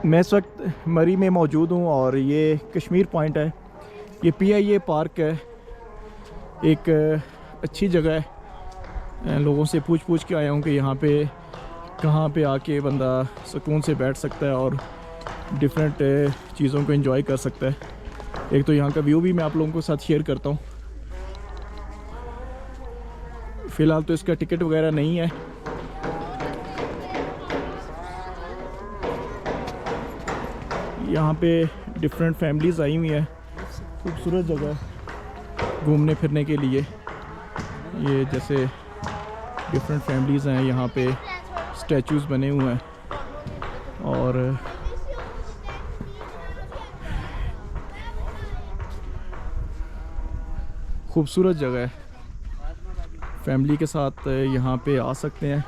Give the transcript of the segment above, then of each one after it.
मैं इस वक्त मरी में मौजूद हूँ और ये कश्मीर पॉइंट है। ये PIA पार्क है, एक अच्छी जगह है। लोगों से पूछ के आया हूँ कि यहाँ पे कहाँ पे आके बंदा सुकून से बैठ सकता है और डिफरेंट चीज़ों को एंजॉय कर सकता है। एक तो यहाँ का व्यू भी मैं आप लोगों के साथ शेयर करता हूँ। फ़िलहाल तो इसका टिकट वगैरह नहीं है। यहाँ पे डिफरेंट फैमिलीज़ आई हुई है। खूबसूरत जगह घूमने फिरने के लिए। ये जैसे डिफरेंट फैमिलीज़ हैं, यहाँ पे स्टैचूज़ बने हुए हैं और खूबसूरत जगह है। फैमिली के साथ यहाँ पे आ सकते हैं।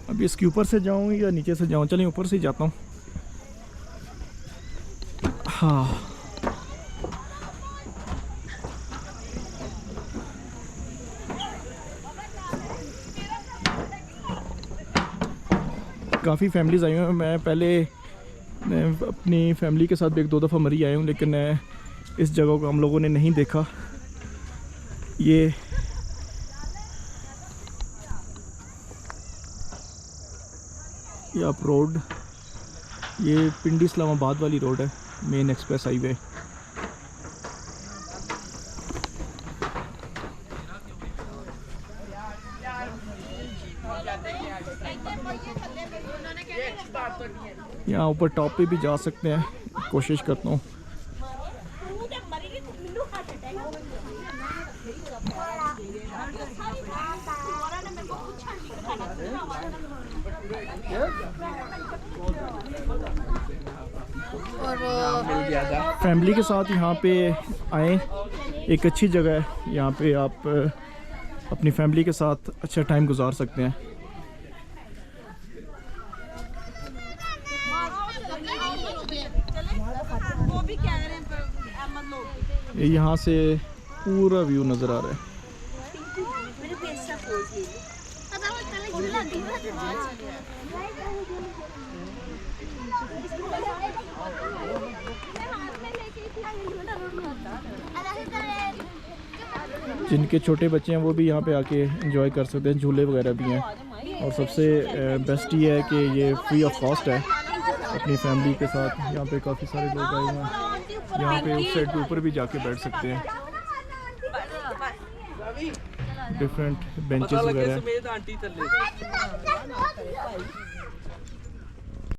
अभी इसके ऊपर से जाऊँ या नीचे से जाऊँ? चलिए ऊपर से ही जाता हूँ। हाँ, काफ़ी फैमिलीज़ आई हुई हैं। मैं पहले अपनी फैमिली के साथ भी 1-2 दफ़ा मरी आया हूँ, लेकिन इस जगह को हम लोगों ने नहीं देखा। ये आप रोड, ये पिंडी इस्लामाबाद वाली रोड है, मेन एक्सप्रेस हाईवे। यहाँ ऊपर टॉप पे भी जा सकते हैं, कोशिश करता हूँ। फैमिली के साथ यहाँ पे आए, एक अच्छी जगह है। यहाँ पे आप अपनी फैमिली के साथ अच्छा टाइम गुजार सकते हैं। यहाँ से पूरा व्यू नज़र आ रहा है। जिनके छोटे बच्चे हैं वो भी यहाँ पे आके एंजॉय कर सकते हैं, झूले वगैरह भी हैं। और सबसे बेस्ट ये है कि ये फ्री ऑफ कॉस्ट है। अपनी फैमिली के साथ यहाँ पे काफ़ी सारे लोग आए हुए हैं। यहाँ पे उस साइड के ऊपर भी जाके बैठ सकते हैं। डिफरेंट बेंचेस वगैरह।